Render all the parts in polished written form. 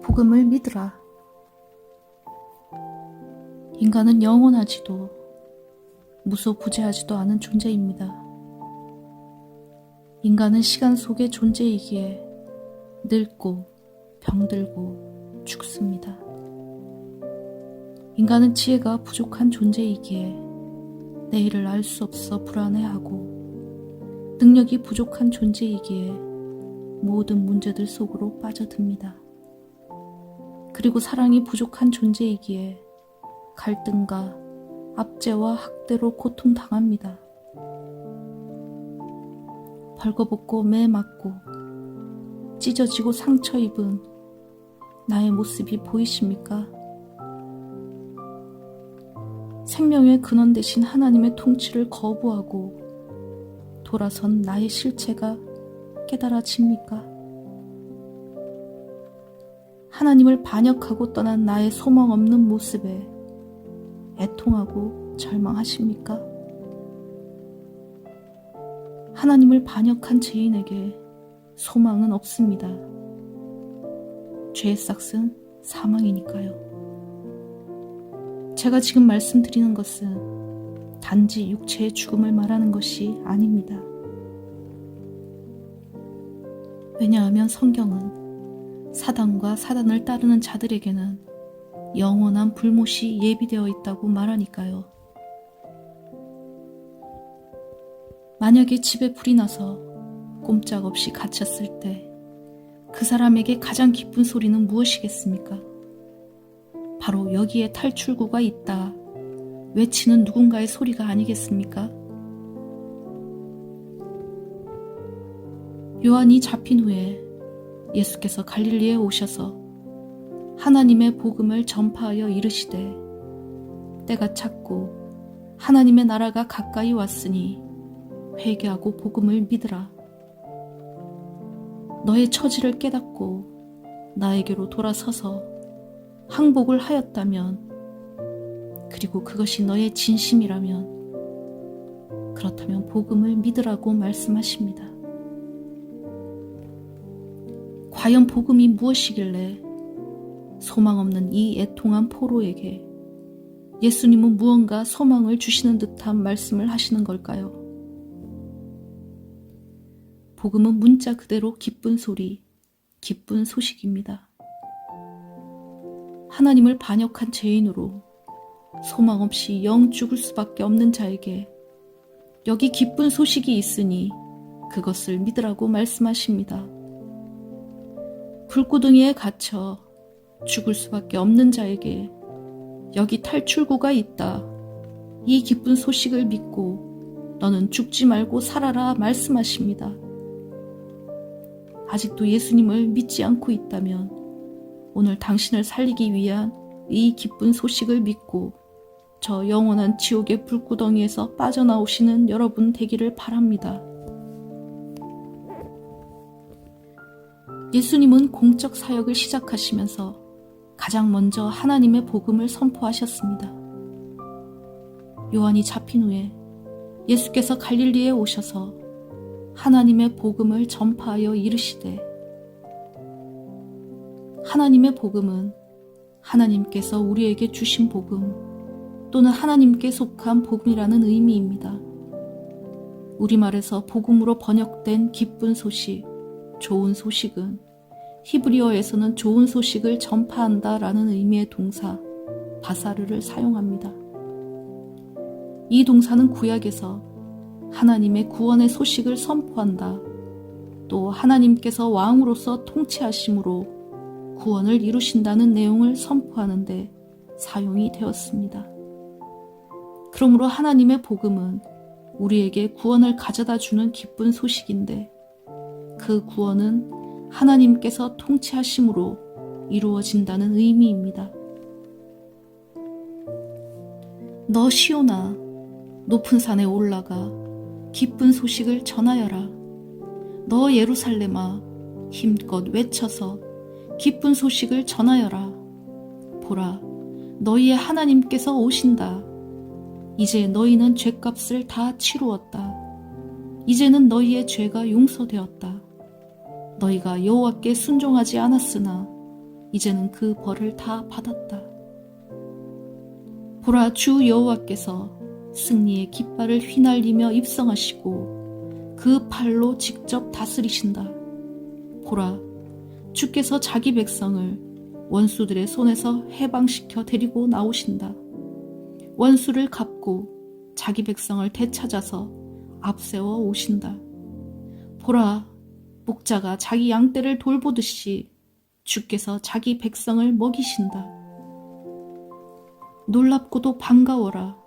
복음을 믿으라. 인간은 영원하지도 무소부재하지도 않은 존재입니다. 인간은 시간 속의 존재이기에 늙고 병들고 죽습니다. 인간은 지혜가 부족한 존재이기에 내일을 알 수 없어 불안해하고 능력이 부족한 존재이기에 모든 문제들 속으로 빠져듭니다. 그리고 사랑이 부족한 존재이기에 갈등과 압제와 학대로 고통당합니다. 벌거벗고 매 맞고 찢어지고 상처 입은 나의 모습이 보이십니까? 생명의 근원 대신 하나님의 통치를 거부하고 돌아선 나의 실체가 깨달아집니까? 하나님을 반역하고 떠난 나의 소망 없는 모습에 애통하고 절망하십니까? 하나님을 반역한 죄인에게 소망은 없습니다. 죄의 싹은 사망이니까요. 제가 지금 말씀드리는 것은 단지 육체의 죽음을 말하는 것이 아닙니다. 왜냐하면 성경은 사단과 사단을 따르는 자들에게는 영원한 불못이 예비되어 있다고 말하니까요. 만약에 집에 불이 나서 꼼짝없이 갇혔을 때 그 사람에게 가장 기쁜 소리는 무엇이겠습니까? 바로 여기에 탈출구가 있다 외치는 누군가의 소리가 아니겠습니까? 요한이 잡힌 후에 예수께서 갈릴리에 오셔서 하나님의 복음을 전파하여 이르시되 때가 찼고 하나님의 나라가 가까이 왔으니 회개하고 복음을 믿으라. 너의 처지를 깨닫고 나에게로 돌아서서 항복을 하였다면 그리고 그것이 너의 진심이라면 그렇다면 복음을 믿으라고 말씀하십니다. 과연 복음이 무엇이길래 소망 없는 이 애통한 포로에게 예수님은 무언가 소망을 주시는 듯한 말씀을 하시는 걸까요? 복음은 문자 그대로 기쁜 소리, 기쁜 소식입니다. 하나님을 반역한 죄인으로 소망 없이 영 죽을 수밖에 없는 자에게 여기 기쁜 소식이 있으니 그것을 믿으라고 말씀하십니다. 불구덩이에 갇혀 죽을 수밖에 없는 자에게 여기 탈출구가 있다. 이 기쁜 소식을 믿고 너는 죽지 말고 살아라 말씀하십니다. 아직도 예수님을 믿지 않고 있다면 오늘 당신을 살리기 위한 이 기쁜 소식을 믿고 저 영원한 지옥의 불구덩이에서 빠져나오시는 여러분 되기를 바랍니다. 예수님은 공적 사역을 시작하시면서 가장 먼저 하나님의 복음을 선포하셨습니다. 요한이 잡힌 후에 예수께서 갈릴리에 오셔서 하나님의 복음을 전파하여 이르시되 하나님의 복음은 하나님께서 우리에게 주신 복음 또는 하나님께 속한 복음이라는 의미입니다. 우리말에서 복음으로 번역된 기쁜 소식, 좋은 소식은 히브리어에서는 좋은 소식을 전파한다 라는 의미의 동사 바사르를 사용합니다. 이 동사는 구약에서 하나님의 구원의 소식을 선포한다, 또 하나님께서 왕으로서 통치하심으로 구원을 이루신다는 내용을 선포하는데 사용이 되었습니다. 그러므로 하나님의 복음은 우리에게 구원을 가져다 주는 기쁜 소식인데 그 구원은 하나님께서 통치하심으로 이루어진다는 의미입니다. 너 시온아, 높은 산에 올라가 기쁜 소식을 전하여라. 너 예루살렘아, 힘껏 외쳐서 기쁜 소식을 전하여라. 보라, 너희의 하나님께서 오신다. 이제 너희는 죄값을 다 치루었다. 이제는 너희의 죄가 용서되었다. 너희가 여호와께 순종하지 않았으나 이제는 그 벌을 다 받았다. 보라, 주 여호와께서 승리의 깃발을 휘날리며 입성하시고 그 팔로 직접 다스리신다. 보라, 주께서 자기 백성을 원수들의 손에서 해방시켜 데리고 나오신다. 원수를 갚고 자기 백성을 되찾아서 앞세워 오신다. 보라, 목자가 자기 양떼를 돌보듯이 주께서 자기 백성을 먹이신다. 놀랍고도 반가워라.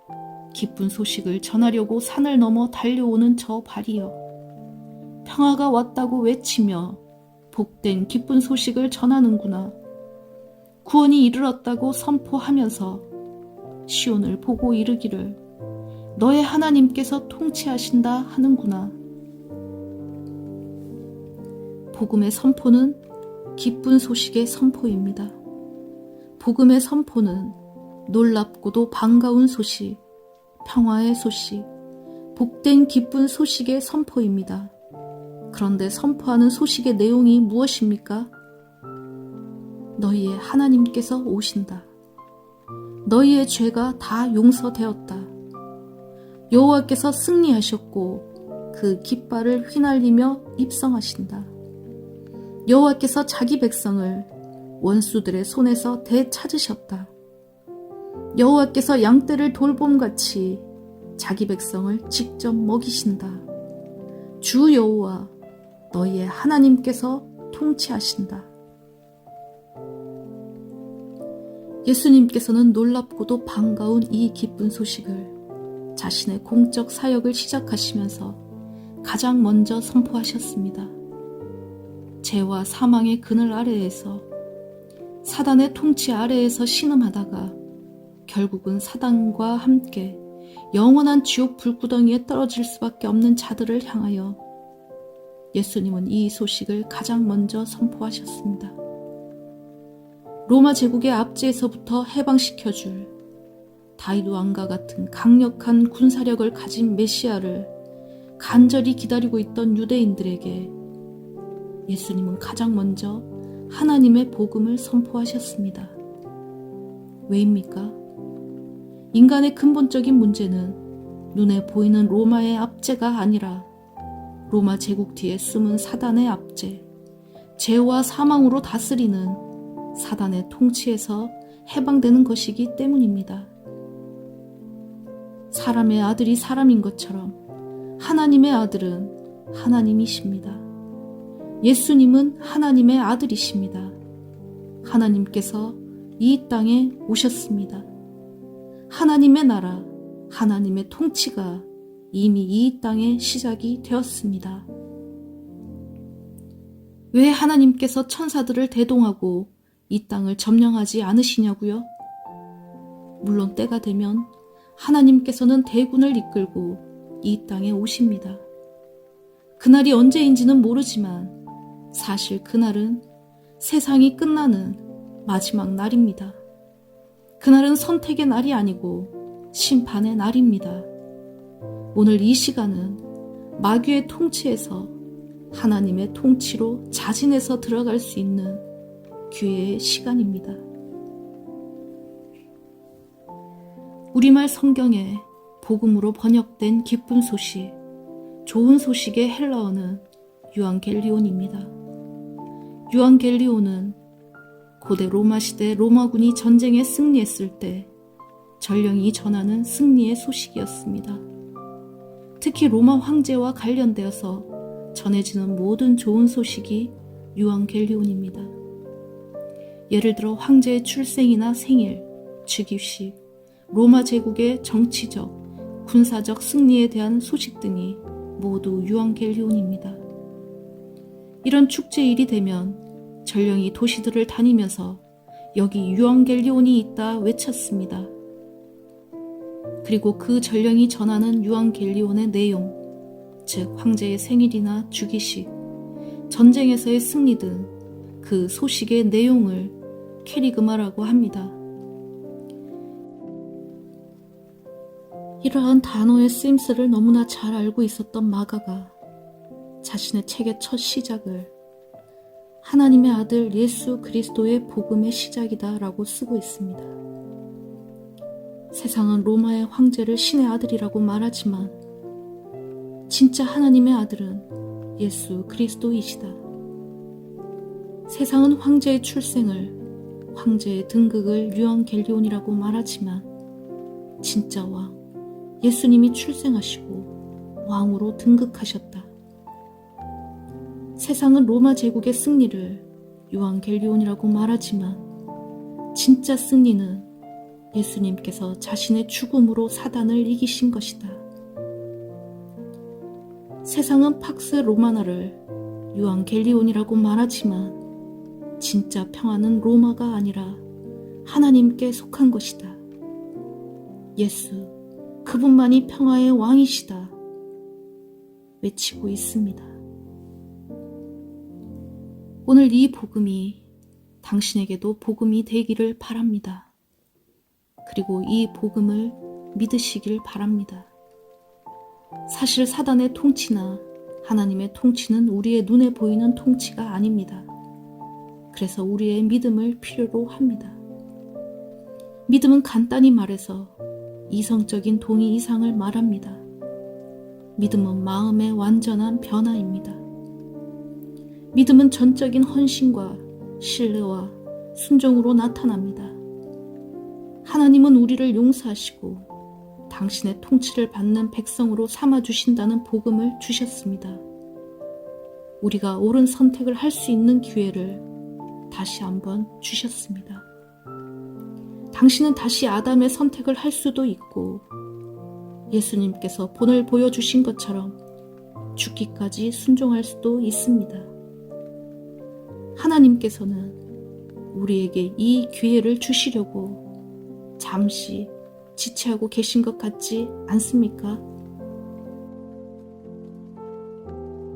기쁜 소식을 전하려고 산을 넘어 달려오는 저 발이여. 평화가 왔다고 외치며 복된 기쁜 소식을 전하는구나. 구원이 이르렀다고 선포하면서 시온을 보고 이르기를 너의 하나님께서 통치하신다 하는구나. 복음의 선포는 기쁜 소식의 선포입니다. 복음의 선포는 놀랍고도 반가운 소식, 평화의 소식, 복된 기쁜 소식의 선포입니다. 그런데 선포하는 소식의 내용이 무엇입니까? 너희의 하나님께서 오신다. 너희의 죄가 다 용서되었다. 여호와께서 승리하셨고 그 깃발을 휘날리며 입성하신다. 여호와께서 자기 백성을 원수들의 손에서 되찾으셨다. 여호와께서 양떼를 돌봄같이 자기 백성을 직접 먹이신다. 주 여호와 너희의 하나님께서 통치하신다. 예수님께서는 놀랍고도 반가운 이 기쁜 소식을 자신의 공적 사역을 시작하시면서 가장 먼저 선포하셨습니다. 죄와 사망의 그늘 아래에서 사단의 통치 아래에서 신음하다가 결국은 사단과 함께 영원한 지옥 불구덩이에 떨어질 수밖에 없는 자들을 향하여 예수님은 이 소식을 가장 먼저 선포하셨습니다. 로마 제국의 압제에서부터 해방시켜줄 다윗 왕과 같은 강력한 군사력을 가진 메시아를 간절히 기다리고 있던 유대인들에게 예수님은 가장 먼저 하나님의 복음을 선포하셨습니다. 왜입니까? 인간의 근본적인 문제는 눈에 보이는 로마의 압제가 아니라 로마 제국 뒤에 숨은 사단의 압제, 죄와 사망으로 다스리는 사단의 통치에서 해방되는 것이기 때문입니다. 사람의 아들이 사람인 것처럼 하나님의 아들은 하나님이십니다. 예수님은 하나님의 아들이십니다. 하나님께서 이 땅에 오셨습니다. 하나님의 나라, 하나님의 통치가 이미 이 땅에 시작이 되었습니다. 왜 하나님께서 천사들을 대동하고 이 땅을 점령하지 않으시냐고요? 물론 때가 되면 하나님께서는 대군을 이끌고 이 땅에 오십니다. 그날이 언제인지는 모르지만 사실 그날은 세상이 끝나는 마지막 날입니다. 그날은 선택의 날이 아니고 심판의 날입니다. 오늘 이 시간은 마귀의 통치에서 하나님의 통치로 자진해서 들어갈 수 있는 기회의 시간입니다. 우리말 성경에 복음으로 번역된 기쁜 소식, 좋은 소식의 헬라어는 유앙겔리온입니다. 유앙겔리온은 고대 로마 시대 로마군이 전쟁에 승리했을 때 전령이 전하는 승리의 소식이었습니다. 특히 로마 황제와 관련되어서 전해지는 모든 좋은 소식이 유앙겔리온입니다. 예를 들어 황제의 출생이나 생일, 즉위식, 로마 제국의 정치적, 군사적 승리에 대한 소식 등이 모두 유앙겔리온입니다. 이런 축제일이 되면 전령이 도시들을 다니면서 여기 유앙겔리온이 있다 외쳤습니다. 그리고 그 전령이 전하는 유앙겔리온의 내용, 즉 황제의 생일이나 즉위식, 전쟁에서의 승리 등 그 소식의 내용을 캐리그마라고 합니다. 이러한 단어의 쓰임새를 너무나 잘 알고 있었던 마가가 자신의 책의 첫 시작을 하나님의 아들 예수 그리스도의 복음의 시작이다 라고 쓰고 있습니다. 세상은 로마의 황제를 신의 아들이라고 말하지만 진짜 하나님의 아들은 예수 그리스도이시다. 세상은 황제의 출생을, 황제의 등극을 유언겔리온이라고 말하지만 진짜 왕 예수님이 출생하시고 왕으로 등극하셨다. 세상은 로마 제국의 승리를 유언겔리온이라고 말하지만 진짜 승리는 예수님께서 자신의 죽음으로 사단을 이기신 것이다. 세상은 팍스 로마나를 유언겔리온이라고 말하지만 진짜 평화는 로마가 아니라 하나님께 속한 것이다. 예수, 그분만이 평화의 왕이시다. 외치고 있습니다. 오늘 이 복음이 당신에게도 복음이 되기를 바랍니다. 그리고 이 복음을 믿으시길 바랍니다. 사실 사단의 통치나 하나님의 통치는 우리의 눈에 보이는 통치가 아닙니다. 그래서 우리의 믿음을 필요로 합니다. 믿음은 간단히 말해서 이성적인 동의 이상을 말합니다. 믿음은 마음의 완전한 변화입니다. 믿음은 전적인 헌신과 신뢰와 순종으로 나타납니다. 하나님은 우리를 용서하시고 당신의 통치를 받는 백성으로 삼아주신다는 복음을 주셨습니다. 우리가 옳은 선택을 할 수 있는 기회를 다시 한번 주셨습니다. 당신은 다시 아담의 선택을 할 수도 있고 예수님께서 본을 보여주신 것처럼 죽기까지 순종할 수도 있습니다. 하나님께서는 우리에게 이 기회를 주시려고 잠시 지체하고 계신 것 같지 않습니까?